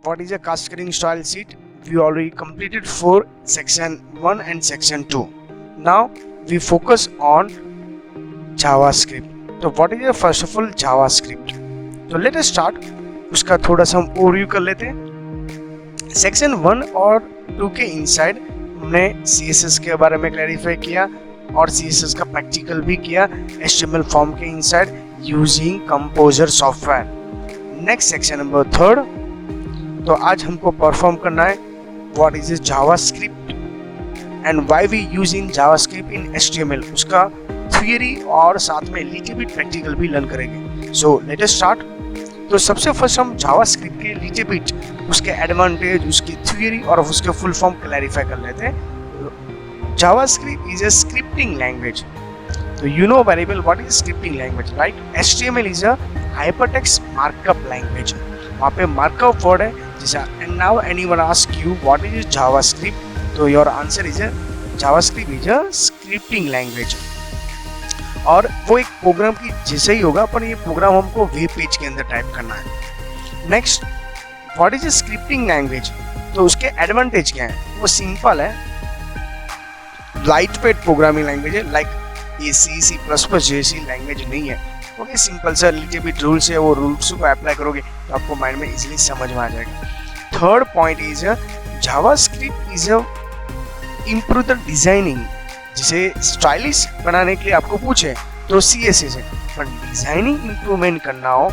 what is a cascading style sheet? We already completed for section 1 and section 2. Now we focus on JavaScript. तो what is first of all JavaScript? तो let us start. उसका थोड़ा सा हम overview कर लेते हैं. Section 1 और 2 के इनसाइड हमने CSS के बारे में क्लैरिफाई किया और CSS का प्रैक्टिकल भी किया HTML फॉर्म के inside using composer software. Next section number 3. तो आज हमको परफॉर्म करना है what is JavaScript and why we using JavaScript in HTML. उसका थियरी और साथ में लिटिल बिट प्रैक्टिकल भी लर्न करेंगे. So let us start. तो सबसे फर्स्ट हम जावास्क्रिप्ट के लिटिल बिट उसके एडवांटेज, उसकी थियरी और उसके फुल फॉर्म क्लैरिफाई कर लेते हैं. JavaScript is a scripting language. तो you know very well what is scripting language, right? HTML is a hypertext markup language. वहाँ पे मार्कअप वर्ड है जैसा. And now anyone ask you what is JavaScript, तो your answer is JavaScript is a scripting language. और वो एक programme की जैसे ही होगा, पर ये प्रोग्राम हमको वेब पेज के अंदर टाइप करना है. Next, what is a scripting language, तो उसके एडवांटेज क्या है? वो सिंपल है, लाइट वेट प्रोग्रामिंग लैंग्वेज है. लाइक ये C++ जैसी लैंग्वेज नहीं है. ओके, सिंपल सा लिटिल बिट रूल्स है, वो रूल्स को अप्लाई करोगे तो आपको माइंड में इजीली समझ में आ जाएगा. Third point is JavaScript is a improve the designing. जिसे स्टाइलिश बनाने के लिए आपको पूछे तो CSS है, पर डिजाइनिंग इंप्रूवमेंट करना हो,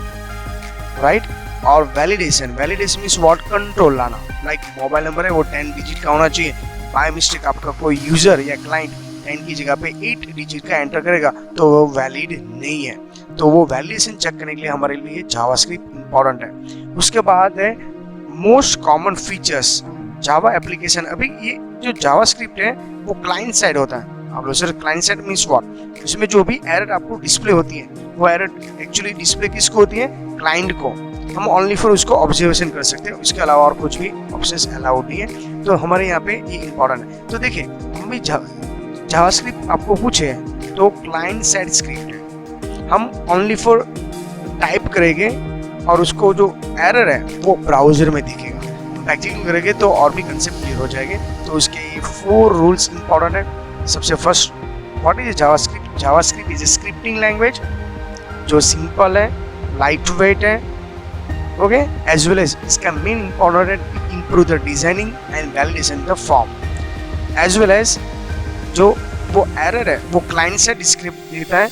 राइट? और वैलिडेशन मीन्स व्हाट, कंट्रोल लाना. लाइक मोबाइल नंबर है वो 10 डिजिट का होना चाहिए. बाय मिस्टेक आपका कोई यूजर या क्लाइंट 10 की जगह पे 8 डिजिट का एंटर करेगा तो वो वैलिड नहीं है. तो वो वैलिडेशन चेक करने के लिए हमारे लिए जावास्क्रिप्ट इंपॉर्टेंट है. उसके बाद है most common features Java application. अभी ये जो जावास्क्रिप्ट है वो क्लाइंट साइड होता है. आप लोग sir client side means what? उसमें जो भी एरर आपको डिस्प्ले होती है वो एरर एक्चुअली डिस्प्ले किसको होती है? क्लाइंट को. हम ओनली फॉर उसको ऑब्जर्वेशन कर सकते हैं, उसके अलावा और कुछ भी ऑप्शंस अलाउड नहीं है. तो हमारे यहाँ पे ये इंपॉर्टेंट है. तो देखिए, हम भी जावास्क्रिप्ट आपको पूछे तो क्लाइंट साइड स्क्रिप्ट है. हम ओनली फॉर टाइप करेंगे और उसको जो एरर है वो ब्राउजर में दिखेगा. प्रैक्टिकल करेंगे तो और भी कंसेप्ट क्लियर हो जाएंगे. तो उसके ये 4 रूल्स इंपॉर्टेंट है. सबसे first, what is JavaScript? JavaScript is a scripting language जो सिंपल है, लाइट वेट है, ओके, एज वेल एज इसका मेन इंपॉर्टेंट है improve the designing and validation the form, as well as जो वो एरर है वो क्लाइंट से डिस्क्रिप्ट देता है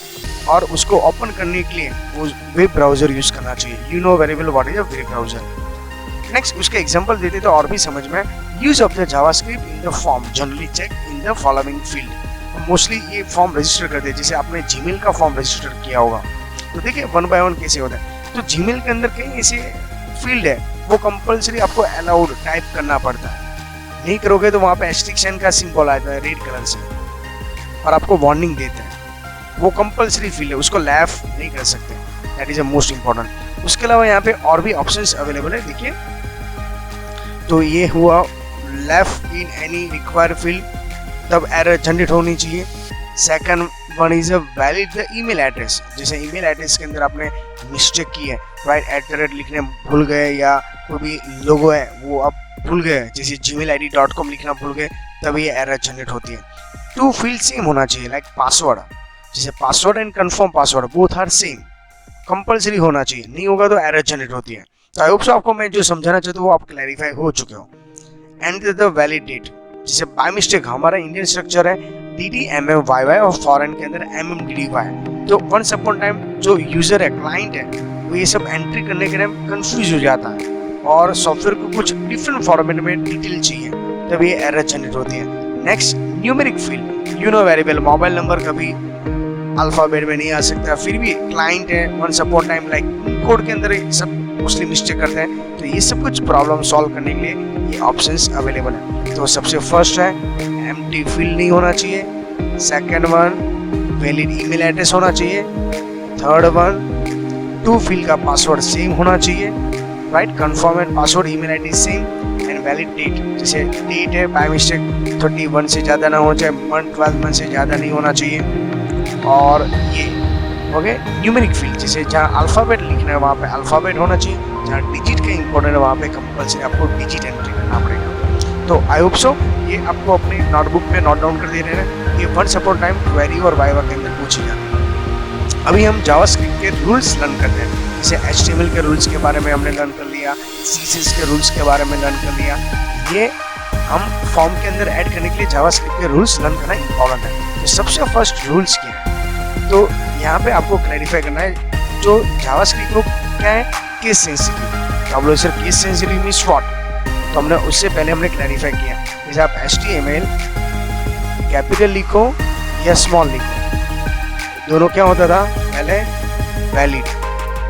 और उसको ओपन करने के लिए वो वेब ब्राउजर यूज करना चाहिए. You know very well what is a web browser. Next, उसके एग्जांपल देते तो और भी समझ में. Use of the JavaScript in the form generally check in the following field. Mostly ये फॉर्म रजिस्टर करते हैं, जैसे आपने जीमेल का फॉर्म रजिस्टर किया होगा. तो देखिए 1 बाय 1 कैसे होता है. तो जीमेल के अंदर कई ऐसे फील्ड है वो कंपल्सरी आपको अलाउड टाइप करना पड़ता है. नहीं करोगे तो वहाँ पे एस्ट्रिक्शन का सिंबल आता है रेड कलर से और आपको वार्निंग देते हैं. वो कंपल्सरी फील्ड है, उसको लेफ्ट नहीं कर सकते. That is a most important. उसके अलावा यहाँ पे और भी ऑप्शंस अवेलेबल है. देखिए, तो ये हुआ left in any required field, तब एरर जनरेट होनी चाहिए. Second one is a valid the email address. जैसे ईमेल एड्रेस के अंदर आपने मिस्टेक की है, राइट, @ लिखने भूल गए या कोई भी लोगो है वो आप भूल गए, जैसे gmail.id.com लिखना भूल गए, तब ये एरर जनरेट होती है. 2 फील्ड सेम होना चाहिए, लाइक पासवर्ड. जैसे password and confirm password both are same, compulsory होना चाहिए. नहीं होगा तो एरर जनरेट होती है. तो आई होप सो आपको मैं जो समझाना चाहता हूँ वो आप क्लैरिफाई हो चुके हो. And the valid date. जैसे बाय मिस्टेक हमारा इंडियन स्ट्रक्चर है DDMMYY और फॉरेन के अंदर MMDDY. तो वंस अपॉन टाइम जो यूजर है, क्लाइंट है, वो ये सब एंट्री करने के टाइम कंफ्यूज हो जाता है और सॉफ्टवेयर को कुछ डिफरेंट फॉर्मेट में डिटेल चाहिए, तब ये एरर जनरेट होती है. Next, numeric field. You know very well mobile number कभी अल्फाबेट में नहीं आ सकता, फिर भी क्लाइंट है, once upon time like code के अंदर सब मोस्टली मिस्टेक करते हैं. तो ये सब कुछ प्रॉब्लम सॉल्व करने के लिए ये ऑप्शंस अवेलेबल है. तो सबसे फर्स्ट है एम्प्टी फील्ड नहीं होना चाहिए. Second one, valid email address होना चाहिए. थर्ड वन, 2 फील्ड का पासवर्ड सेम होना चाहिए, right, confirm and password email ID same. And valid date, जैसे डेट है बाय मिस्टेक 31 से ज़्यादा ना हो, चाहे मंथ 12 मंथ से ज़्यादा नहीं होना चाहिए. और ये ओके, न्यूमेरिक फील्ड, जैसे जहाँ अल्फ़ाबेट लिखना है वहाँ पे अल्फ़ाबेट होना चाहिए. जहाँ डिजिट का इंपॉर्टेंट है वहाँ पे कंपल्सरी आपको डिजिट एंट्री करना पड़ेगा। तो आई होप सो ये आपको अपने नोटबुक पे नोट डाउन कर दे रहे हैं। ये वंस अपॉन टाइम क्वेरी और वाइवा के अंदर पूछे जाते हैं। अभी हम जावास्क्रिप्ट के रूल्स लर्न करते हैं। जैसे HTML के रूल्स के बारे में हमने लर्न कर लिया, CSS के रूल्स के बारे में लर्न कर लिया। ये हम फॉर्म के अंदर ऐड करने के लिए जावास्क्रिप्ट के रूल्स लर्न करना इंपॉर्टेंट है। तो सबसे फर्स्ट रूल्स क्या है, तो यहाँ पे आपको क्लैरिफाई करना है जो जावास्क्रिप्ट को क्या है, केस सेंसिटिव। तो आप लोग सिर्फ केस सेंसिटिव मींस व्हाट, तो हमने उससे पहले हमने क्लैरिफाई किया। जैसे आप HTML कैपिटल लिखो या स्मॉल लिखो, दोनों क्या होता था पहले वैलिड,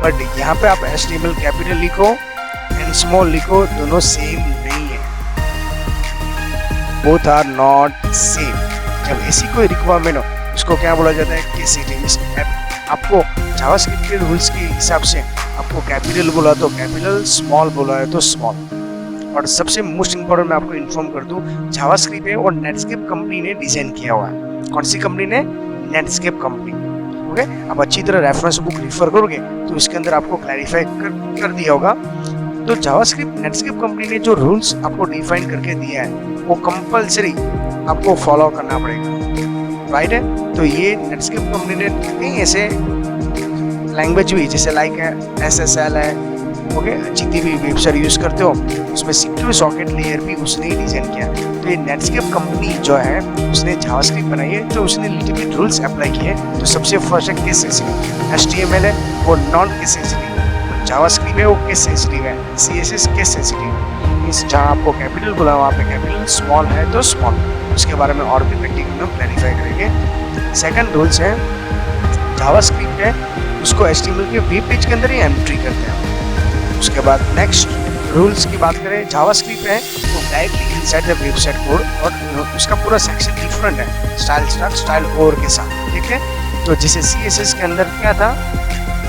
बट यहाँ पे आप HTML कैपिटल लिखो एंड स्मॉल लिखो, दोनों सेम नहीं है, बोथ आर नॉट सेम। जब ऐसी कोई रिक्वायरमेंट हो उसको क्या बोला जाता है, केस सेंसिटिव। आपको जावास्क्रिप्ट के रूल्स के हिसाब से आपको कैपिटल बोला तो कैपिटल, स्मॉल बोला है तो स्मॉल। और सबसे मोस्ट इंपॉर्टेंट मैं आपको इन्फॉर्म कर दूं, जावास्क्रिप्ट है और नेटस्केप कंपनी ने डिजाइन किया हुआ है। कौन सी कंपनी ने, नेटस्केप कंपनी। ओके, आप अच्छी तरह रेफरेंस बुक रिफर करोगे तो इसके अंदर आपको क्लैरिफाई कर दिया होगा। तो जावास्क्रिप्ट नेटस्केप कंपनी ने जो रूल्स आपको डिफाइन करके दिया है वो कंपल्सरी आपको फॉलो करना पड़ेगा, राइट है। तो ये नेटस्केप कंपनी ने कई ऐसे लैंग्वेज भी जैसे लाइक है SSL है, ओके, जितनी भी वेबसाइट यूज करते हो उसमें सिक्योर सॉकेट लेयर भी उसने ही डिजाइन किया। तो ये नेटस्केप कंपनी जो है उसने जावास्क्रिप्ट बनाई है, तो उसने लिटिल बिट रूल्स अप्लाई किए। तो सबसे फर्स्ट है केस सेंसिटिव, HTML है वो नॉन केस सेंसिटिव, जावास्क्रिप्ट है वो केस सेंसिटिव है, CSS केस सेंसिटिव। इस जहाँ आपको कैपिटल बोला वहाँ पे कैपिटल, स्मॉल है तो स्मॉल। उसके बारे में और भी प्रैक्टिकल में क्लैरिफाई करेंगे। सेकंड रूल्स है जावास्क्रिप्ट है उसको HTML के वेब पेज के अंदर ही एंट्री करते हैं। उसके बाद नेक्स्ट रूल्स की बात करें, जावास्क्रिप्ट है तो directly inside the website code, और उसका पूरा सेक्शन डिफरेंट है स्टाइल स्टार्ट स्टाइल ओवर के साथ, ठीक है। तो जैसे CSS के अंदर क्या था,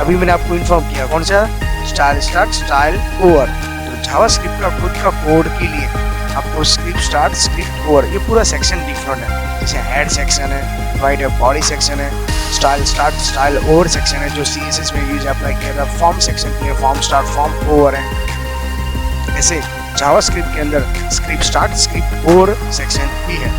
अभी मैंने आपको इन्फॉर्म किया कौन सा, स्टाइल स्टार्ट स्टाइल ओवर। तो जावास्क्रिप्ट का खुद का कोड के लिए आपको स्क्रिप्ट स्टार्ट स्क्रिप्ट ओवर ये पूरा सेक्शन डिफरेंट है। जैसे हेड सेक्शन है, राइट है, बॉडी सेक्शन है, style start style over section है जो CSS में यूज अप्लाई किया था, फॉर्म सेक्शन के लिए फॉर्म स्टार्ट फॉर्म ओवर है। ऐसे जावास्क्रिप्ट के अंदर script start script over section भी है।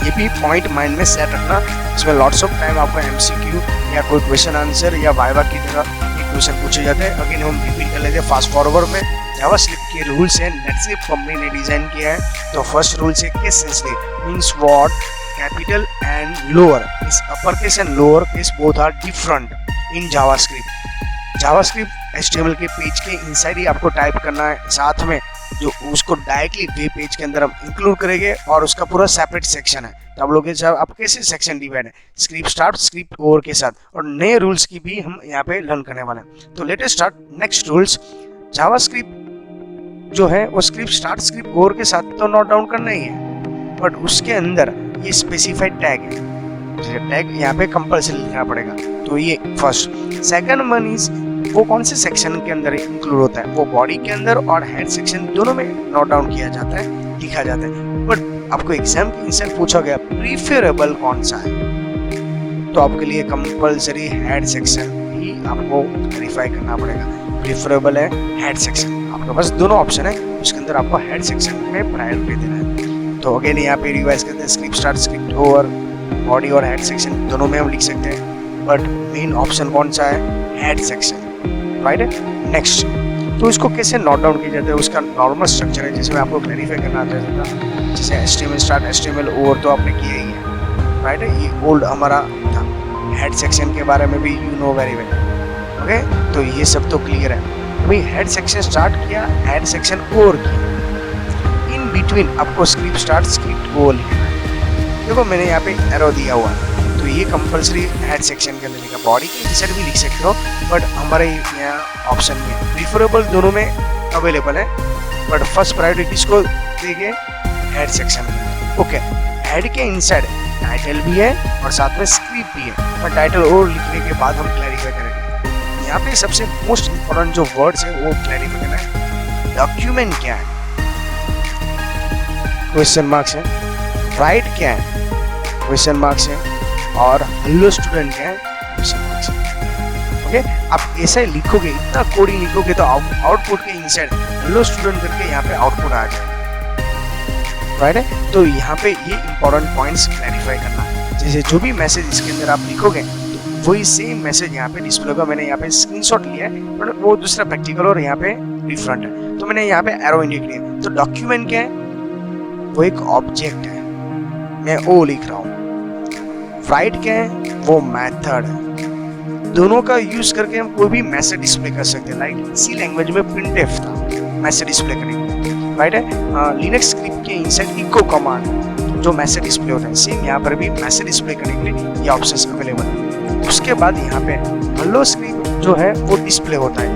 ये भी पॉइंट माइंड में सेट रखना, इसमें लॉट्स ऑफ टाइम आपको MCQ या कोई क्वेश्चन आंसर या वाइवा की तरह ये क्वेश्चन पूछे जाते हैं। अगेन हम रिपीट कर लेते हैं फास्ट फॉरवर्ड में। जावास्क्रिप्ट के रूल्स है नेटस्केप कंपनी ने डिजाइन किया है। तो फर्स्ट रूल है case sensitive means what, capital and lower is upper case and lower case both are different in JavaScript. JavaScript HTML के पेज के इनसाइड ही आपको टाइप करना है, साथ में जो उसको डायरेक्टली वेब पेज के अंदर हम इंक्लूड करेंगे और उसका पूरा सेपरेट सेक्शन है। तो आप लोग आप कैसे सेक्शन डिवाइड है, स्क्रिप्ट स्टार्ट स्क्रिप्ट ओवर के साथ, और नए रूल्स की भी हम यहाँ पे लर्न करने वाले हैं। तो let us start next rules. JavaScript जो है वो स्क्रिप्ट स्टार्ट स्क्रिप्ट ओवर के साथ तो नोट डाउन करना ही है, बट उसके अंदर ये स्पेसिफाइड टैग है, टैग यहाँ पे कंपल्सरी लिखना पड़ेगा। तो ये फर्स्ट। सेकंड वन इज वो कौन से सेक्शन के अंदर इंक्लूड होता है, वो बॉडी के अंदर और हेड सेक्शन दोनों में नोट डाउन किया जाता है, लिखा जाता है। बट आपको एग्जाम के इंसर्ट पूछा गया प्रीफरेबल कौन सा है, तो आपके लिए कंपल्सरी हेड सेक्शन ही आपको वेरीफाई करना पड़ेगा। प्रीफरेबल है हेड सेक्शन, आपके पास दोनों ऑप्शन है, उसके अंदर आपको हेड सेक्शन में प्रायोरिटी देना है। तो अगेन यहाँ पे रिवाइज करते हैं, script start script over, body और हेड सेक्शन दोनों में हम लिख सकते हैं, बट मेन ऑप्शन कौन सा है, हेड सेक्शन, राइट है। नेक्स्ट, तो इसको कैसे नोट डाउन किया जाता है, उसका नॉर्मल स्ट्रक्चर है, जिसमें आपको वेरीफाई करना चाहता था। जैसे HTML स्टार्ट HTML ओवर तो आपने किया ही है, राइट है, ये ओल्ड हमारा था। हेड सेक्शन के बारे में भी you know very well, okay. तो ये सब तो क्लियर है। अभी हेड सेक्शन स्टार्ट किया, हेड सेक्शन ओवर किया, इन बिटवीन आपको स्क्रिप्ट स्टार्ट स्क्रिप्ट ओवर लिखना है। देखो मैंने यहाँ पे एरो दिया हुआ है, तो ये कंपल्सरी हेड सेक्शन के अंदर लिखा, बॉडी के इंसर्ट भी लिख सकते हो, बट हमारे यहाँ ऑप्शन में प्रीफरेबल दोनों में अवेलेबल है, बट फर्स्ट प्रायोरिटी किसको देंगे, हेड सेक्शन में, ओके। हेड के इनसाइड टाइटल भी है और साथ में स्क्रिप्ट भी है, पर टाइटल और लिखने के बाद हम क्लैरिफाई करेंगे। यहाँ पे सबसे मोस्ट इम्पोर्टेंट जो वर्ड्स है वो क्लैरिफाई करना है। डॉक्यूमेंट क्या है, क्वेश्चन मार्क्स है, राइट क्या है, क्वेश्चन मार्क्स है, और हेलो स्टूडेंट क्या है, क्वेश्चन मार्क्स है, ओके, आप ऐसा ही लिखोगे, इतना कोडिंग लिखोगे तो आउटपुट के इनसाइड हेलो स्टूडेंट करके यहाँ पे आउटपुट आ जाए, राइट है। तो यहाँ पे ये इंपॉर्टेंट पॉइंट्स क्लैरिफाई करना है। जैसे जो भी मैसेज इसके अंदर आप लिखोगे तो वही सेम मैसेज यहाँ पे डिस्प्ले होगा। मैंने यहाँ पे स्क्रीनशॉट लिया है बट वो दूसरा प्रैक्टिकल और यहाँ पे डिफरेंट है, तो मैंने यहाँ पे एरो इंडिकेट किया। तो डॉक्यूमेंट क्या है, वो एक ऑब्जेक्ट है, मैं ओ लिख रहा हूँ। राइट क्या है, वो मेथड है। दोनों का यूज करके हम कोई भी मैसेज डिस्प्ले कर सकते हैं। लाइक सी लैंग्वेज में प्रिंटफ था मैसेज डिस्प्ले करने के, राइट है। लिनक्स स्क्रिप्ट के इनसाइड इको कमांड जो मैसेज डिस्प्ले होता है, सेम यहाँ पर भी मैसेज डिस्प्ले करने के लिए ये ऑप्शंस अवेलेबल है। उसके बाद यहाँ पे हेलो स्क्रिप्ट जो है वो डिस्प्ले होता है,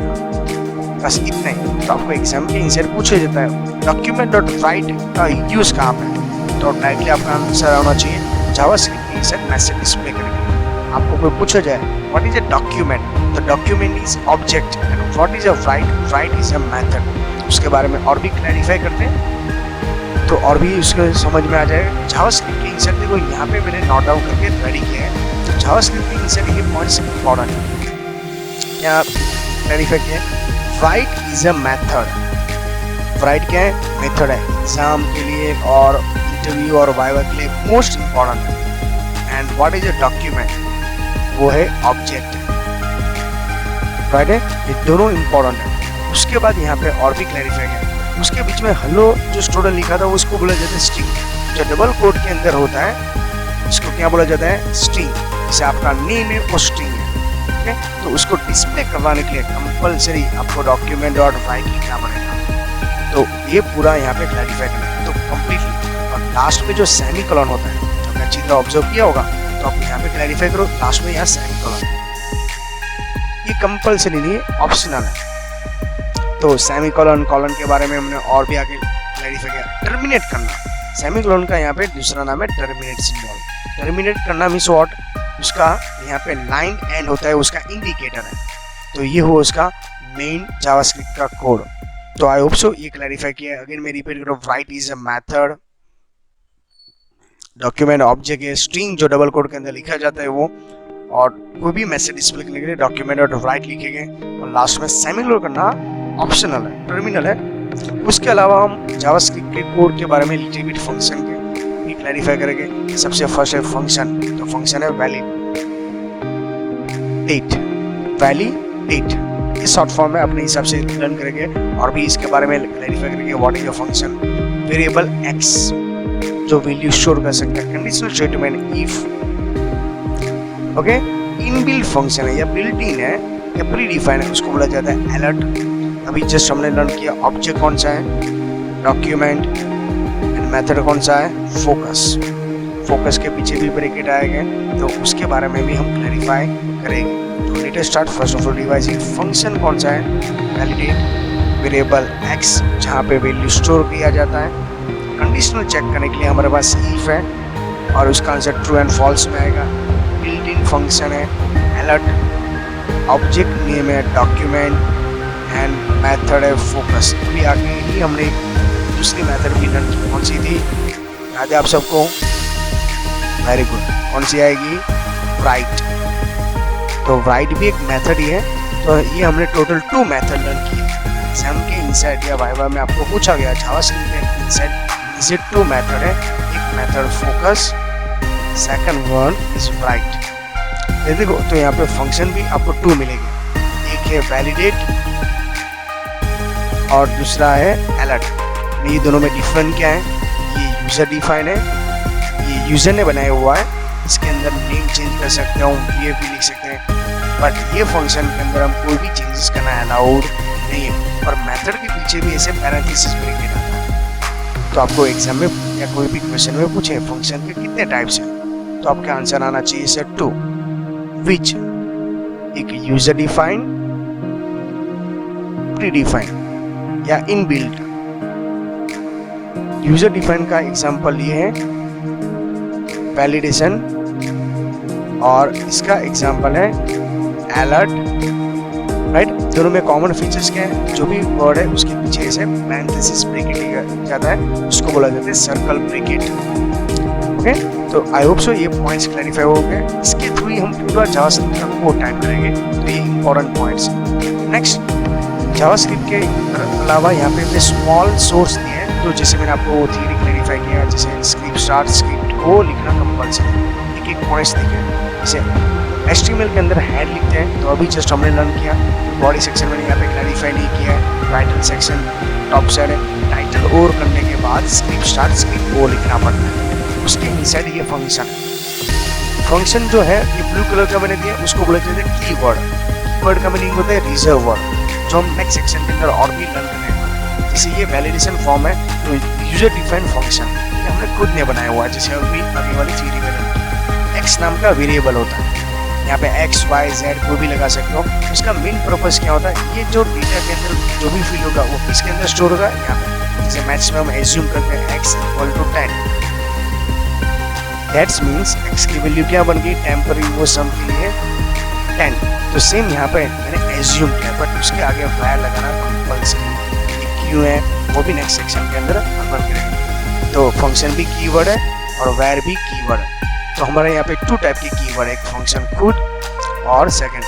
बस इतना ही। तो आपको एग्जाम के इनसाइड पूछा जाता है डॉक्यूमेंट डॉट राइट का यूज कहाँ पे, तो डायरेक्टली आपका आंसर होना चाहिए जावास्क्रिप्ट के इनसाइड मैसेज डिस्प्ले करेंगे। आपको कोई पूछा जाए व्हाट इज अ डॉक्यूमेंट, तो document is object and what is a right, right is a method. उसके बारे में और भी क्लैरिफाई करते हैं तो और भी उसको समझ में आ जाएगा। जावास्क्रिप्ट के इनसाइड देखो यहाँ पे मैंने नोट डाउन करके रेडी किया है। तो जावास्क्रिप्ट के इनसाइड ये पॉइंट्स इंपॉर्टेंट है, क्या क्लैरिफाई किया है। Right is a method, right क्या है, मेथड है। एग्जाम के लिए और इंटरव्यू और वाइवा के लिए मोस्ट इंपॉर्टेंट है। And what is a document, वो है ऑब्जेक्ट, राइट है। ये दोनों इंपॉर्टेंट है। उसके बाद यहाँ पे और भी क्लैरिफाई है। उसके बीच में हेलो जो स्टूडेंट लिखा था उसको बोला जाता है स्ट्रिंग। जो डबल कोड के अंदर होता है इसको क्या बोला जाता है, स्ट्रिंग। जैसे आपका नेम है वो स्ट्रिंग है, ओके। तो उसको डिस्प्ले करवाने के लिए कंपलसरी आपको डॉक्यूमेंट डॉट राइट लिखना पड़ेगा। तो ये पूरा यहाँ पे क्लैरिफाई करना है तो कंप्लीटली। और लास्ट में जो सेमीकोलन होता है, तो आपने अच्छी तरह ऑब्जर्व किया होगा, तो आप यहाँ पे क्लैरिफाई करो लास्ट में यहाँ सेमीकोलन, ये कंपलसरी नहीं है, ऑप्शनल है। तो सेमीकोलन कॉलन के बारे में हमने और भी आगे क्लैरिफाई किया। टर्मिनेट करना, सेमीकोलन का यहाँ पे दूसरा नाम है टर्मिनेट सिंबल। टर्मिनेट करना मीन्स व्हाट, उसका यहाँ पे लाइन एंड होता है, उसका इंडिकेटर है। तो ये हो उसका मेन जावास्क्रिप्ट का कोड। तो आई होप सो ये क्लैरिफाई किया। अगेन मैं रिपीट कर रहा हूँ, right is a method, document object है, स्ट्रिंग जो डबल कोड के अंदर लिखा जाता है वो, और कोई भी मैसेज डिस्प्ले करने के लिए डॉक्यूमेंट और राइट लिखेंगे। और लास्ट में सेमीकोलन करना ऑप्शनल है, टर्मिनल है। उसके अलावा हम जावास्क्रिप्ट के कोड के बारे में लिटिल बिट फंक्शन के क्लैरिफाई करेंगे। सबसे फर्स्ट है फंक्शन, तो फंक्शन है वैलिडेट, वैलिडेट इस शॉर्ट फॉर्म में अपने हिसाब से लर्न करेंगे। और भी इसके बारे में क्लैरिफाई करेंगे what is a function. Variable x जो वैल्यू स्टोर कर सकता है, conditional statement if, okay. Inbuilt function है या बिल्ट इन है या प्री डिफाइन है, उसको बोला जाता है अलर्ट। अभी जस्ट हमने लर्न किया ऑब्जेक्ट कौन सा है, डॉक्यूमेंट, एंड मेथड कौन सा है, फोकस। फोकस के पीछे भी ब्रैकेट आएंगे, तो उसके बारे में भी हम क्लैरिफाई करेंगे। तो let us start. First of all revising, function कौन सा है, वैलिडेट, वेरिएबल एक्स जहाँ पे वैल्यू स्टोर किया जाता है। कंडीशनल चेक करने के लिए हमारे पास इफ है और उसका आंसर ट्रू एंड फॉल्स में आएगा। बिल्ट इन फंक्शन है अलर्ट, ऑब्जेक्ट नेम है डॉक्यूमेंट, एंड मेथड है फोकस। अभी आगे ही हमने दूसरी मेथड भी लर्न की, कौन सी थी, याद है आप सबको, वेरी गुड। कौन सी आएगी, राइट। तो राइट भी एक मेथड ही है। तो ये हमने टोटल 2 मेथड लर्न किए। एग्जाम के इनसाइड या वाइवा में आपको पूछा गया जावास्क्रिप्ट के इनसाइड इज इट 2 मेथड है, एक method focus, second one is right. देखो तो यहाँ पे फंक्शन भी आपको 2 मिलेगी, एक है वैलिडेट और दूसरा है अलर्ट। ये दोनों में डिफरेंट क्या है, ये यूजर डिफाइन है, ये यूजर ने बनाया हुआ है, इसके अंदर नेम चेंज कर सकते हो, VF भी लिख सकते हैं। बट ये फंक्शन के अंदर हम कोई भी चेंजेस करना अलाउड नहीं है। और मेथड के पीछे भी ऐसे पैरेंथेसिस ब्रैकेट आता है। तो आपको एग्जाम में या कोई भी क्वेश्चन में पूछे फंक्शन के कितने टाइप्स हैं, तो आपका आंसर आना चाहिए सर 2, विच एक यूजर डिफाइन, प्री डिफाइन या इनबिल्ट। यूजर डिफाइन का एग्जांपल ये है वैलिडेशन, और इसका एग्जांपल है अलर्ट, राइट। दोनों में कॉमन फीचर्स क्या है, जो भी वर्ड है उसके पीछे से पैरेंथेसिस ब्रैकेट लिखा जाता है, उसको बोला जाता है सर्कल ब्रैकेट, ओके। तो आई होप सो ये पॉइंट्स क्लैरिफाई हो गए। इसके थ्रू ही हम बाद जावास्क्रिप्ट का कोड टाइप करेंगे। तो ये इंपॉर्टेंट पॉइंट्स है। नेक्स्ट जावास्क्रिप्ट के अलावा यहाँ पे हमने स्मॉल सोर्स दिए हैं, तो जैसे मैंने आपको थियरी क्लैरिफाई किया, जैसे स्क्रिप्ट स्टार्ट स्क्रिप्ट को लिखना कंपल्सरी, एक पॉइंट्स दिखे। जैसे HTML के अंदर हेड लिखते हैं, तो अभी जस्ट हमने लर्न किया। बॉडी सेक्शन मैंने यहाँ पे क्लैरिफाई नहीं किया है। टाइटल सेक्शन टॉप साइड है, टाइटल और करने के बाद स्क्रिप्ट स्टार्ट स्क्रिप्ट को लिखना पड़ता है। उसके इनसाइड ये फंक्शन है। फंक्शन जो है ये ब्लू कलर का मैंने दिया, उसको बोले जाते हैं कीवर्ड। कीवर्ड का मीनिंग होता है रिजर्व वर्ड, जो हम नेक्स्ट सेक्शन के अंदर और भी लर्न करेंगे। जैसे ये वैलिडेशन फॉर्म है, तो यूजर डिफाइंड फंक्शन हमने खुद ने बनाया हुआ है। जैसे अभी आगे वाली थ्योरी में एक्स नाम का वेरिएबल होता है, यहाँ पे एक्स वाई जेड कोई भी लगा सकते हो। उसका मेन पर्पस क्या होता है, ये जो डेटा के अंदर जो भी फील्ड होगा वो किसके अंदर स्टोर होगा, यहाँ पे। जैसे मैथ्स में हम एज्यूम करते हैं x = 10, दैट्स मीन्स x की वैल्यू क्या बन गई, टेम्पररी वो सम के लिए 10। तो सेम यहाँ पे मैंने एज्यूम किया, बट उसके आगे वैर लगाना कंपल्सरी। ये क्यों है वो भी नेक्स्ट सेक्शन के अंदर लर्न करेंगे। तो फंक्शन भी कीवर्ड है और वैर भी कीवर्ड है। तो हमारे यहाँ पे 2 टाइप की कीवर्ड है, एक फंक्शन खुद और सेकंड।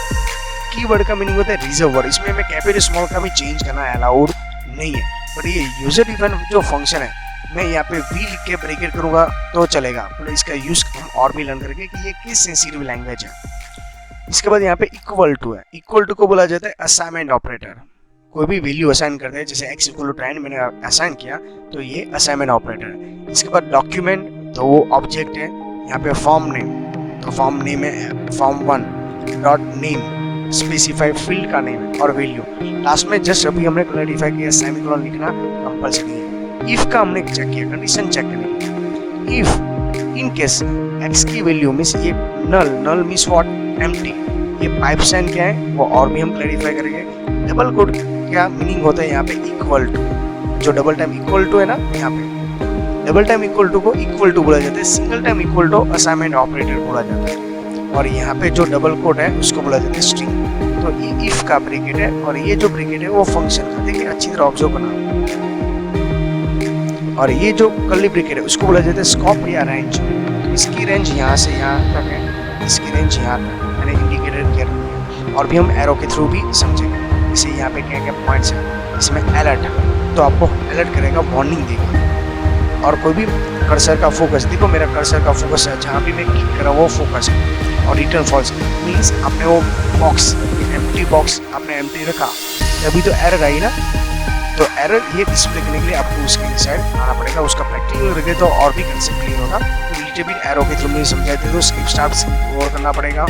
कीवर्ड का मीनिंग होता है रिजर्व वर्ड, इसमें हमें कैपिटल स्मॉल का भी चेंज करना अलाउड नहीं है। बट ये यूजर डिफाइंड जो फंक्शन है, मैं यहाँ पे वी लिख के ब्रैकेट करूंगा तो चलेगा। तो इसका यूज हम और भी लर्न करेंगे कि ये किस सेंसिटिव लैंग्वेज है। इसके बाद यहाँ पे इक्वल टू है, इक्वल टू को बोला जाता है असाइनमेंट ऑपरेटर। कोई भी वैल्यू असाइन करते हैं, जैसे x = 10 मैंने असाइन किया, तो ये असाइनमेंट ऑपरेटर है। इसके बाद डॉक्यूमेंट, तो वो ऑब्जेक्ट है। यहाँ पे फॉर्म नेम, तो फॉर्म नेम है form1 dot name, specify field का नेम है और वैल्यू। लास्ट में जस्ट अभी हमने क्लैरिफाई किया सेमीकोलन लिखना कंपल्सरी है। इफ का हमने चेक किया, कंडीशन चेक करनी। इफ इन केस x की वैल्यू मींस ये नल मींस व्हाट, एम्प्टी। ये पाइप साइन क्या है वो और भी हम क्लैरिफाई करेंगे। डबल कोड क्या मीनिंग होता है, यहाँ पे इक्वल टू, जो डबल टाइम इक्वल टू है ना, यहाँ पे डबल टाइम इक्वल टू को इक्वल टू बोला जाता है, single time equal to assignment operator बोला जाता है। और यहाँ पे जो डबल कोट है उसको बोला जाता है स्ट्रिंग। तो ये इफ का ब्रैकेट है और ये जो ब्रैकेट है वो फंक्शन का, देखिए अच्छी तरह ऑब्जर्व करना। और ये जो कर्ली ब्रैकेट है उसको बोला जाता है स्कोप या रेंज। तो इसकी रेंज यहाँ से यहाँ तक है, इसकी रेंज यहाँ तक मैंने इंडिकेटर किया, और भी हम एरो के थ्रू भी समझेंगे। जैसे यहाँ पे क्या क्या पॉइंट्स है, इसमें अलर्ट है, तो आपको अलर्ट करेगा, वार्निंग देगा। और कोई भी कर्सर का फोकस, देखो मेरा कर्सर का फोकस है, जहाँ भी मैं क्लिक कर रहा हूँ वो फोकस है। और रिटर्न फॉल्स मीन्स आपने वो बॉक्स, एम्प्टी बॉक्स आपने एम्प्टी रखा, तभी तो एरर आई ना। तो एरर ये डिस्प्ले करने के लिए आपको उसके इनसाइड आना पड़ेगा। उसका प्रैक्टिकल रखे तो और भी कंसेप्ट क्लियर होगा। तो लिटिल बिट एरो के थ्रू में समझाए थे, तो स्क्रिप्ट स्टार्ट और करना पड़ेगा।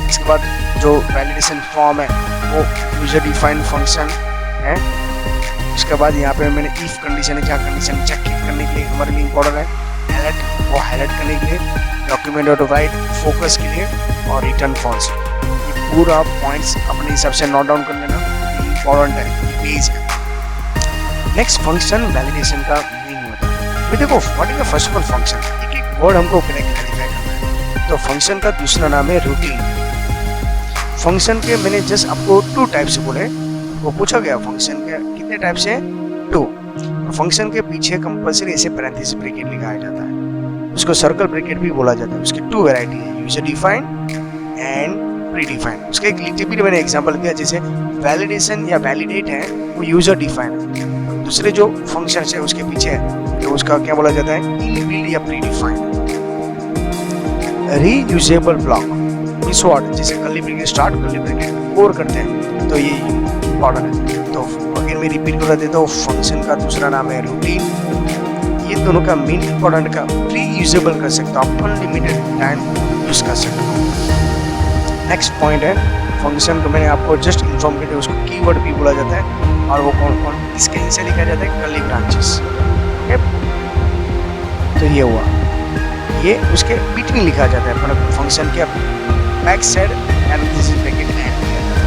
इसके बाद जो वैलिडेशन फॉर्म है वो यूजर डिफाइंड फंक्शन है। उसके बाद यहाँ पे मैंने इफ कंडीशन है, जहाँ कंडीशन चेक करने के लिए हमारे लिए इंपॉर्टेंट है। अलर्ट, वो हाईलाइट करने के लिए, डॉक्यूमेंट डॉट राइट फोकस के लिए, और रिटर्न फॉल्स। ये पूरा पॉइंट्स अपने हिसाब से नोट डाउन कर लेना, इंपॉर्टेंट है, ये पेज है। नेक्स्ट फंक्शन वैलिडेशन का मीनिंग होता है। तो देखो what is the first of all function, एक एक वर्ड हमको क्लैरिफाई करना है। तो फंक्शन का दूसरा नाम है रूटीन। फंक्शन के मैंने जस्ट आपको 2 टाइप से बोले, वो पूछा गया फंक्शन के कितने टाइप से, 2। फंक्शन के पीछे कंपल्सरी ऐसे पैरेंथेसिस ब्रैकेट लिखाया जाता है, उसको सर्कल ब्रैकेट भी बोला जाता है। उसके 2 वैरायटी है, user defined and pre defined. उसके एक लिटिल बिट मैंने एग्जांपल किया, जैसे वैलिडेशन या वैलिडेट है वो यूजर डिफाइंड है। दूसरे जो फंक्शन है उसके पीछे है, तो उसका क्या बोला जाता है, इनबिल्ट या predefined. Reusable block means what, जैसे curly bracket start, curly bracket और करते हैं, तो ये इंपॉर्टेंट है। तो अगेन मैं रिपीट कर देता हूँ, फंक्शन का दूसरा नाम है रूटीन। ये दोनों का मेन इंपॉर्टेंट का प्री यूजेबल कर सकते हो आप, अनलिमिटेड टाइम यूज कर सकते हो। नेक्स्ट पॉइंट है, फंक्शन को मैंने आपको जस्ट इन्फॉर्म किया, उसको कीवर्ड भी बोला जाता है। और वो कौन कौन, इसके नीचे लिखा जाता है कर्ली ब्रांचेस। तो ये हुआ, ये उसके बिटवीन लिखा जाता है, मतलब फंक्शन के back side parenthesis bracket add किया जाता है।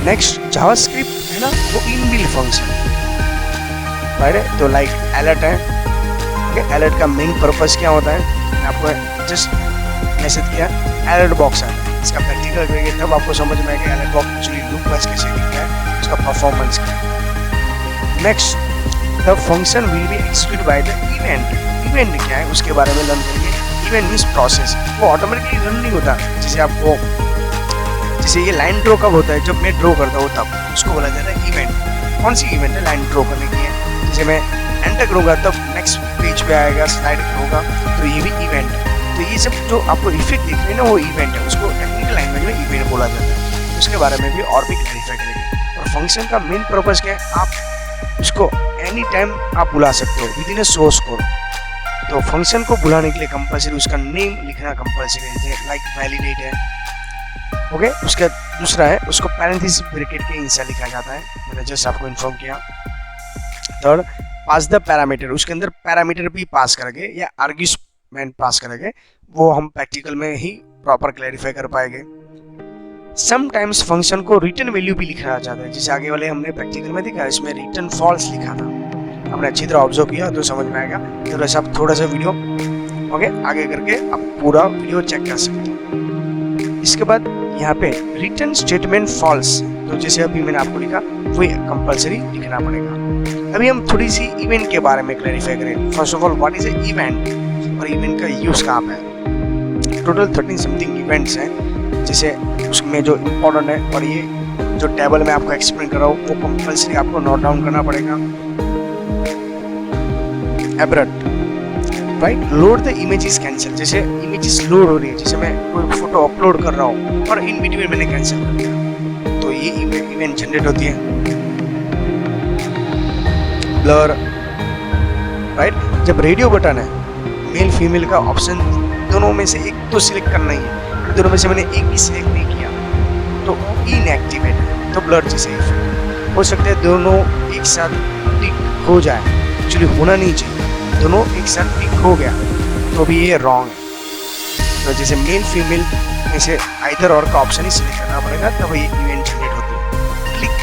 नेक्स्ट जावास्क्रिप्ट है ना, वो इनबिल्ट फंक्शन राइट है। तो लाइक अलर्ट है, ओके, अलर्ट का मेन पर्पस क्या होता है, मैं आपको जस्ट मैसेज किया, अलर्ट बॉक्स है, इसका प्रैक्टिकल करेंगे तब आपको समझ में आएगा alert box actually loop wise कैसे दिखता है, उसका परफॉर्मेंस क्या है। Next, the function will be execute by the event. Event क्या है उसके बारे में लर्न करेंगे। इवेंट मीन्स प्रोसेस, वो ऑटोमेटिकली रन नहीं होता। जैसे आपको, जैसे ये लाइन ड्रॉ कब होता है, जब मैं ड्रॉ करता हूँ तब, उसको बोला जाता है इवेंट। कौन सी इवेंट है? लाइन ड्रॉ करने की है। जैसे मैं एंटर करूँगा तब नेक्स्ट पेज पे आएगा, स्लाइड होगा, तो ये भी इवेंट है। तो ये सब जो आपको इफेक्ट दिख रहे हैं ना, वो इवेंट है, उसको टेक्निकल लैंग्वेज में इवेंट बोला जाता है। उसके बारे में भी और भी क्लैरिफाई करेंगे। और फंक्शन का मेन पर्पस क्या है, आप उसको एनी टाइम आप बुला सकते हो with in a source code. तो फंक्शन को बुलाने के लिए कंपलसरी उसका नेम लिखना कंपलसरी है, जैसे लाइक वैलिडेट है, ओके। उसका दूसरा है, उसको पैरेंथेसिस ब्रैकेट के इंसाइड लिखा जाता है, मैंने जस्ट आपको इन्फॉर्म किया। थर्ड, पास द पैरामीटर, उसके अंदर पैरामीटर भी पास करेंगे या आर्ग्यूमेंट पास करेंगे, वो हम प्रैक्टिकल में ही प्रॉपर क्लैरिफाई कर पाएंगे। समटाइम्स फंक्शन को रिटर्न वैल्यू भी लिखा जाता है, जैसे आगे वाले हमने प्रैक्टिकल में देखा, इसमें रिटर्न फॉल्स लिखा था, हमने अच्छी तरह ऑब्जर्व किया तो समझ में आएगा। थोड़ा सा वीडियो ओके आगे करके आप पूरा वीडियो चेक कर सकते हैं। इसके बाद यहाँ पे रिटर्न स्टेटमेंट फॉल्स, तो जैसे अभी मैंने आपको लिखा वही कंपलसरी लिखना पड़ेगा। अभी हम थोड़ी सी इवेंट के बारे में क्लैरिफाई करें। First of all, what is a event और इवेंट का यूज कहाँ पे है। टोटल 13 समथिंग इवेंट्स हैं, जैसे उसमें जो इम्पोर्टेंट है, और ये जो टेबल में आपको एक्सप्लेन कर रहा हूँ वो कंपलसरी आपको नोट डाउन करना पड़ेगा। Abrupt, right, load the images cancel, जैसे इमेजेस लोड हो रही है, जैसे मैं कोई फोटो अपलोड कर रहा हूँ और इन बिटवीन मैंने कैंसिल कर दिया, तो ये इवेंट जनरेट होती है। ब्लर, राइट, जब रेडियो बटन है, मेल फीमेल का ऑप्शन दोनों में से एक तो सिलेक्ट करना ही है, दोनों में से मैंने एक भी सिलेक्ट नहीं किया तो इनएक्टिवेट है, तो ब्लर जैसे इफेक्ट हो सकते हैं। दोनों एक साथ टिक हो जाए, एक्चुअली होना नहीं चाहिए, दोनों एक साथ टिक हो गया तो भी ये रॉन्ग है। तो जैसे मेल फीमेल में से आइदर और का ऑप्शन ही सिलेक्ट करना पड़ेगा, तब ये इवेंट जनरेट होती है। क्लिक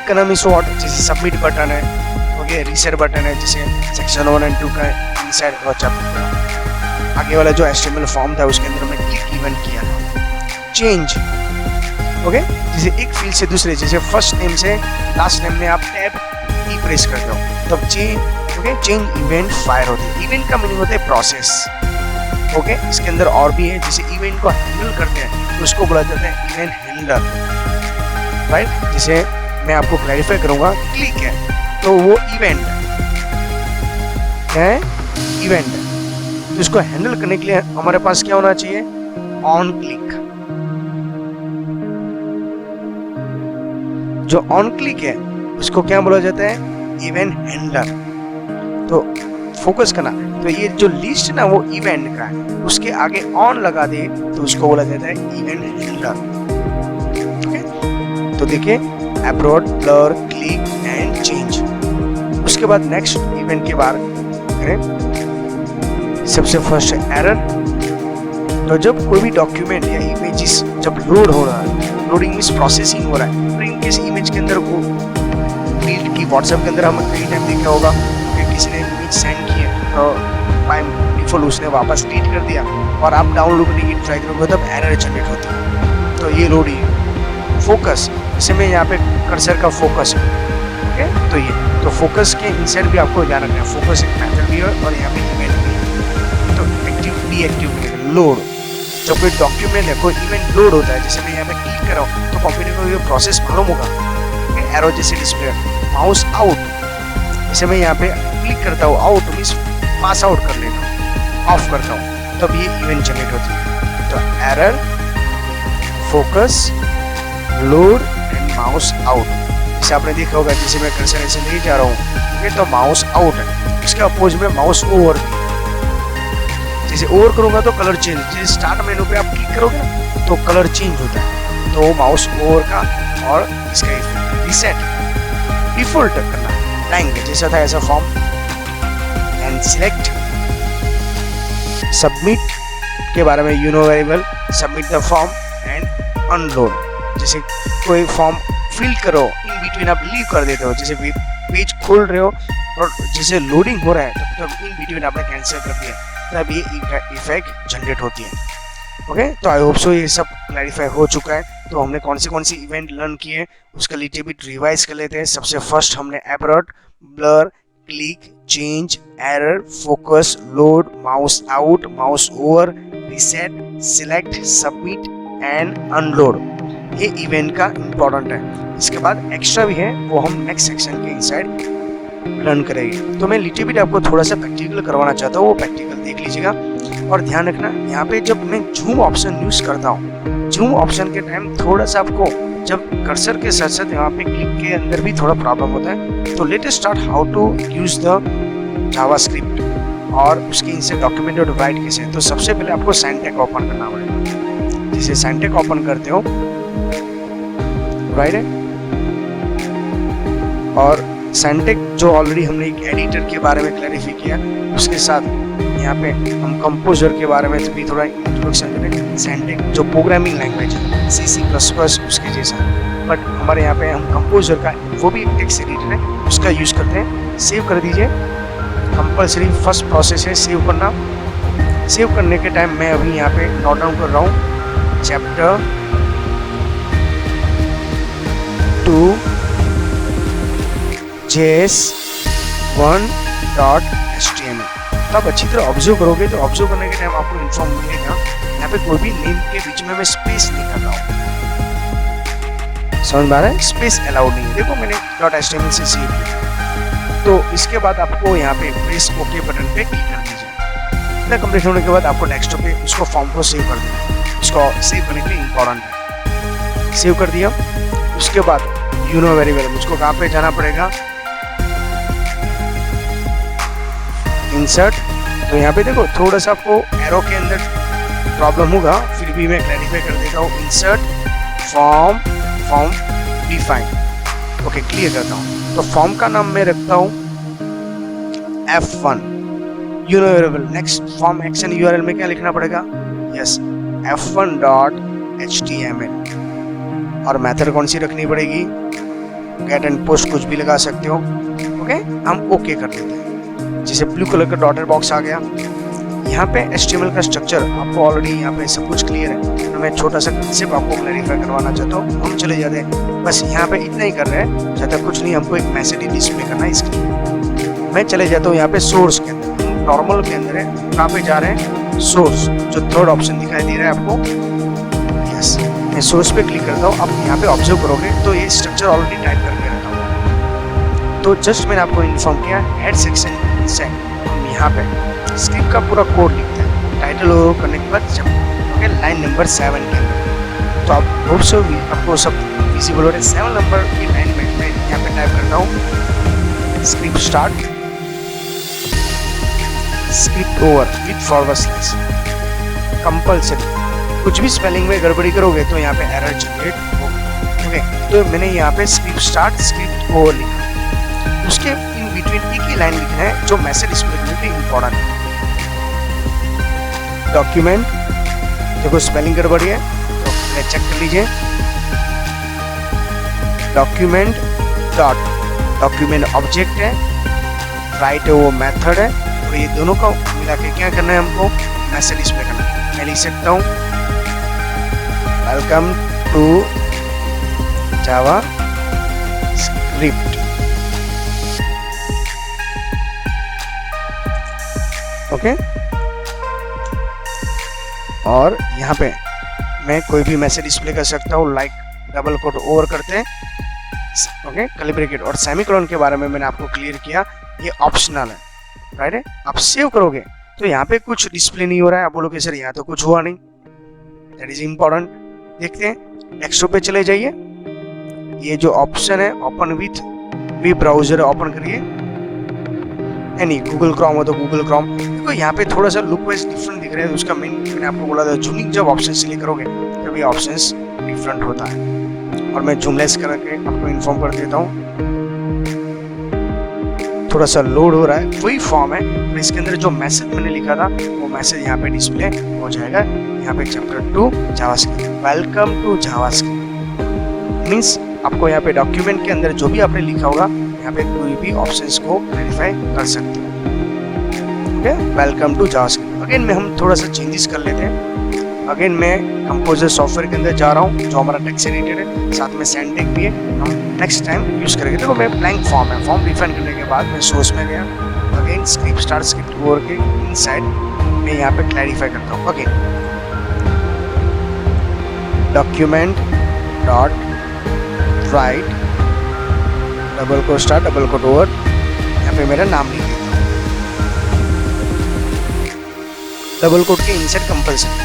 करना मीन्स व्हाट, जैसे सबमिट बटन है, ओके, रीसेट बटन है, जैसे सेक्शन 1 और 2 का इनसाइड व्हाट्सएप आगे वाला जो HTML फॉर्म था उसके अंदर मैं क्लिक इवेंट किया था। चेंज, ओके, जैसे एक फील्ड से दूसरे, जैसे फर्स्ट नेम से लास्ट नेम में आप टैब की प्रेस करते हो तब चेंज इवेंट फायर होती है। इवेंट का मीनिंग होता है प्रोसेस, ओके। इसके अंदर और भी है, जैसे इवेंट को हैंडल करते हैं तो उसको बोला जाता है इवेंट हैंडलर, राइट। जैसे मैं आपको क्लैरिफाई करूंगा, क्लिक है तो वो इवेंट है, इवेंट है, तो इसको हैंडल करने के लिए हमारे पास क्या होना चाहिए, ऑन क्लिक। जो ऑन क्लिक है उसको क्या बोला जाता है, इवेंट हैंडलर। तो फोकस करना, तो ये जो लिस्ट ना वो इवेंट का है, उसके आगे ऑन लगा दे तो उसको बोला जाता है इवेंट हैंडलर, ओके। तो देखिए abroad, blur, click and change. उसके बाद नेक्स्ट इवेंट के बारे में सबसे फर्स्ट है एरर। तो जब कोई भी डॉक्यूमेंट या इमेजेस जब लोड हो रहा है, लोडिंग मींस प्रोसेसिंग हो रहा है, और इनकेस इमेज के अंदर को फील्ड की व्हाट्सएप के अंदर हम कई टाइम देखा होगा कि किसी ने इमेज सेंड किया तो बाय डिफॉल्ट उसने वापस डिलीट कर दिया, और आप डाउनलोड करने की ट्राई करोगे तब एरर जनरेट होती है। तो ये लोड ही फोकस, जैसे मैं यहाँ पे कर्सर का फोकस है, ओके, तो ये तो फोकस के इनसाइड भी आपको ध्यान रखना है, फोकस एक मेथड भी है और यहाँ पे इवेंट भी है। तो एक्टिव डीएक्टिव लोड, जब कोई डॉक्यूमेंट है, कोई इवेंट लोड होता है, जैसे मैं यहाँ पे क्लिक कर रहा हूँ तो कंप्यूटर को ये प्रोसेस मालूम होगा, एरो जैसे डिस्प्ले, माउस आउट, जैसे मैं यहाँ पे क्लिक करता हूँ, आउट मीन्स पास आउट कर लेता हूँ, ऑफ करता हूँ, तब ये इवेंट जनरेट होती है। तो error, focus, load and mouse out, जैसे आपने देखा होगा, जैसे मैं कर्सर ऐसे ले जा रहा हूँ ये तो माउस आउट है, इसके अपोज में माउस ओवर भी, जैसे ओवर करूँगा तो कलर चेंज, जैसे स्टार्ट मेनू पे आप क्लिक करोगे तो कलर चेंज होता है, तो माउस ओवर का और इसका इफेक्ट। रीसेट, डिफॉल्ट करना, ब्लैंक जैसा था ऐसा फॉर्म, एंड सिलेक्ट। सबमिट के बारे में, you know variable, submit the form and unload, जैसे कोई फॉर्म फिल करो इन बिटवीन आप लीव कर देते हो, जैसे पेज खोल रहे हो और जैसे लोडिंग हो रहा है तब इन बिटवीन आपने कैंसिल कर दिया, तब ये इफेक्ट जनरेट होती है, ओके। तो आई होप सो ये सब क्लैरिफाई हो चुका है। तो हमने कौन सी इवेंट लर्न किए उसका लिटिल बिट रिवाइज कर लेते हैं। सबसे फर्स्ट हमने abroad, blur, click, change, error, focus, load, mouse out, mouse over, reset, select, submit and unload. ये इवेंट का इंपॉर्टेंट है। इसके बाद एक्स्ट्रा भी है, वो हम नेक्स्ट सेक्शन के इनसाइड रन करेंगे। तो मैं लिटिल बिट आपको थोड़ा सा प्रैक्टिकल करवाना चाहता हूँ, वो प्रैक्टिकल देख लीजिएगा। और ध्यान रखना, यहाँ पे जब मैं जूम ऑप्शन यूज करता हूँ, जूम ऑप्शन के टाइम थोड़ा सा आपको जब कर्सर के साथ साथ यहाँ पे क्लिक के अंदर भी थोड़ा प्रॉब्लम होता है। तो let us start how to use the JavaScript और उसके इनसे डॉक्यूमेंट और राइट कैसे। तो सबसे पहले आपको साइनटेक ओपन करना पड़ेगा। जैसे साइनटेक ओपन करते हो, राइट है, और साइनटेक जो ऑलरेडी हमने एक एडिटर के बारे में क्लैरिफाई किया, उसके साथ यहाँ पे हम कंपोजर के बारे में भी थोड़ा इंट्रोडक्शन करें। साइनटेक जो प्रोग्रामिंग लैंग्वेज है C++ उसके जैसा, बट हमारे यहाँ पे हम कंपोजर का वो भी एक टेक्स्ट एडिटर है, उसका यूज करते हैं। सेव कर दीजिए, कंपल्सरी फर्स्ट प्रोसेस है सेव करना। सेव करने के टाइम मैं अभी यहाँ पे नोट डाउन कर रहा हूँ चैप्टर 2 JS1.html। तो आप अच्छी तरह ऑब्जर्व करोगे तो ऑब्जर्व करने के टाइम आपको इन्फॉर्म मिलेगा यहाँ पे कोई भी नेम के बीच में मैं स्पेस नहीं कर रहा हूँ। समझ में आ रहा है? स्पेस अलाउड नहीं है। देखो मैंने .html से सेव किया। तो इसके बाद आपको यहाँ पे प्रेस ओके बटन पे क्लिक कर दीजिए। इतना कंप्लीट होने के बाद आपको डेस्कटॉप पे उसको फॉर्म को सेव कर देना है। इसको सेव करने के लिए इम्पोर्टेंट है। सेव कर दिया, उसके बाद यू नो वेरी वेल मुझको कहाँ पे जाना पड़ेगा, इंसर्ट। तो यहाँ पे देखो थोड़ा सा आपको एरो के अंदर प्रॉब्लम होगा, फिर भी मैं क्लैरिफाई कर देता हूँ। Insert form define, okay clear करता हूँ। तो फॉर्म का नाम मैं रखता हूँ F1 you know very well. Next form action URL में क्या लिखना पड़ेगा, यस F1.html। और मेथड कौन सी रखनी पड़ेगी, गेट एंड पोस्ट कुछ भी लगा सकते हो। ओके हम ओके कर देते हैं। जैसे ब्लू कलर का डॉटेड बॉक्स आ गया। यहाँ पे HTML का स्ट्रक्चर आपको ऑलरेडी यहाँ पे सब कुछ क्लियर है। तो मैं छोटा सा कंसेप्ट आपको क्लैरिफाई करवाना चाहता हूँ। हम चले जाते हैं, बस यहाँ पे इतना ही कर रहे हैं, ज़्यादा कुछ नहीं। हमको एक मैसेज ही डिस्प्ले करना है इसके। मैं चले जाता हूँ यहाँ पे सोर्स के अंदर, नॉर्मल के अंदर है। कहाँ पे जा रहे हैं, सोर्स, जो थर्ड ऑप्शन दिखाई दे रहा है आपको, यस मैं सोर्स पे क्लिक करता हूँ। अब यहाँ पे ऑब्जर्व करोगे तो ये स्ट्रक्चर ऑलरेडी टाइप करके रखा हुआ है। तो जस्ट मैंने आपको इन्फॉर्म किया हेड सेक्शन से हम यहाँ पे स्क्रिप्ट का पूरा कोड लिखते हैं। टाइटल करने के बाद जब ओके लाइन नंबर 7 के अंदर, तो आप होप सो आपको सब विजिबल हो रहे। 7 नंबर की लाइन में मैं यहाँ पे टाइप करता हूँ script start, script over with forward slash. Compulsory कुछ भी स्पेलिंग में गड़बड़ी करोगे तो यहाँ पे एरर जनरेट होगा। ओके तो मैंने यहाँ पे स्क्रिप्ट स्टार्ट स्क्रिप्ट ओवर लिखा। उसके इन बिटवीन एक ही लाइन लिखना है जो मैसेज डिस्प्ले करने के लिए इम्पोर्टेंट है। डॉक्यूमेंट, देखो स्पेलिंग गड़बड़ी है तो चेक कर लीजिए। डॉक्यूमेंट डॉट, डॉक्यूमेंट ऑब्जेक्ट है, राइट है वो मेथड है, और ये दोनों को मिला के क्या करना है, हमको मैसेज डिस्प्ले करना है। मैं लिख सकता हूँ welcome to JavaScript. Okay और यहाँ पे मैं कोई भी मैसेज डिस्प्ले कर सकता हूँ, लाइक डबल कोट ओवर करते हैं, ओके कर्ली ब्रैकेट और सेमीकोलन के बारे में मैंने आपको क्लियर किया, ये ऑप्शनल है, राइट है। आप सेव करोगे तो यहाँ पे कुछ डिस्प्ले नहीं हो रहा है, आप बोलोगे सर यहाँ तो कुछ हुआ नहीं, दैट इज इम्पोर्टेंट। देखते हैं डेस्कटॉप पे चले जाइए, ये जो ऑप्शन है open with web browser open करिए, यानी गूगल क्रोम हो तो गूगल क्रोम। देखो यहाँ पे थोड़ा सा लुक वाइज डिफरेंट दिख रहा है, उसका मेन मैंने आपको बोला था जूमिंग जब ऑप्शन सिलेक्ट करोगे तब ये ऑप्शंस डिफरेंट होता है। और मैं जूमलेस करके आपको इन्फॉर्म कर देता हूँ, थोड़ा सा लोड हो रहा है, वही फॉर्म है। तो इसके अंदर जो मैसेज मैंने लिखा था वो मैसेज यहाँ पे डिस्प्ले हो जाएगा। यहाँ पे chapter 2 JavaScript, welcome to JavaScript means आपको यहाँ पे डॉक्यूमेंट के अंदर जो भी आपने लिखा होगा यहाँ पे कोई भी ऑप्शंस को वेरीफाई कर सकते हो। Okay welcome to JavaScript. Again में हम थोड़ा सा चेंजेस कर लेते हैं। अगेन मैं कंपोजर सॉफ्टवेयर के अंदर जा रहा हूँ जो हमारा टेक्स्ट से रिलेटेड है, साथ में सैंडेक भी है, हम नेक्स्ट टाइम यूज करेंगे। देखो मैं ब्लैंक फॉर्म है, फॉर्म डिफाइन करने के बाद मैं सोर्स में गया, again script start script over के इनसाइड मैं यहाँ पे क्लैरिफाई करता हूँ। Again document dot write double quote start double quote over, यहाँ पे मेरा नाम लिख देता हूँ, डबल कोट के इनसाइड कंपल्सरी।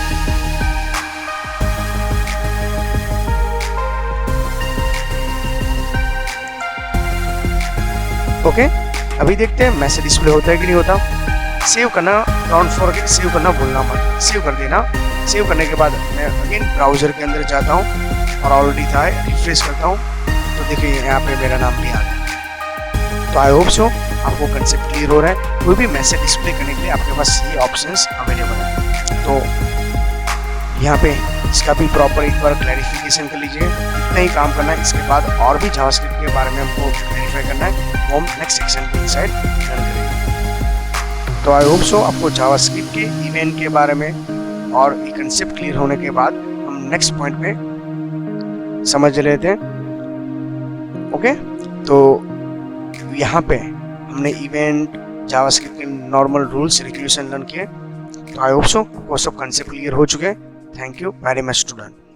ओके, अभी देखते हैं मैसेज डिस्प्ले होता है कि नहीं होता। सेव करना, डोंट फॉरगेट सेव करना भूलना मत, सेव कर देना। सेव करने के बाद मैं अगेन ब्राउजर के अंदर जाता हूँ और ऑलरेडी था, रिफ्रेश करता हूँ तो देखिए यहाँ पे मेरा नाम भी आ गया। तो आई होप सो आपको कंसेप्ट क्लियर हो रहा है। कोई भी मैसेज डिस्प्ले करने के लिए आपके पास ये ऑप्शंस अवेलेबल है, तो यहाँ पे इसका भी प्रॉपर एक बार क्लैरिफिकेशन कर लीजिए। इतना ही काम करना है, इसके बाद और भी जावास्क्रिप्ट के बारे में हमको क्लैरिफाई करना है, वो हम नेक्स्ट सेक्शन के इनसाइड रन करेंगे। तो आई होप सो आपको जावास्क्रिप्ट के इवेंट के बारे में और ये कंसेप्ट क्लियर होने के बाद हम नेक्स्ट पॉइंट पे समझ लेते हैं। ओके, तो यहाँ पे हमने इवेंट, जावास्क्रिप्ट के नॉर्मल रूल्स, रिक्वेशन लर्न किए। तो आई होप सो वो सब कंसेप्ट क्लियर हो चुके हैं। Thank you very much student.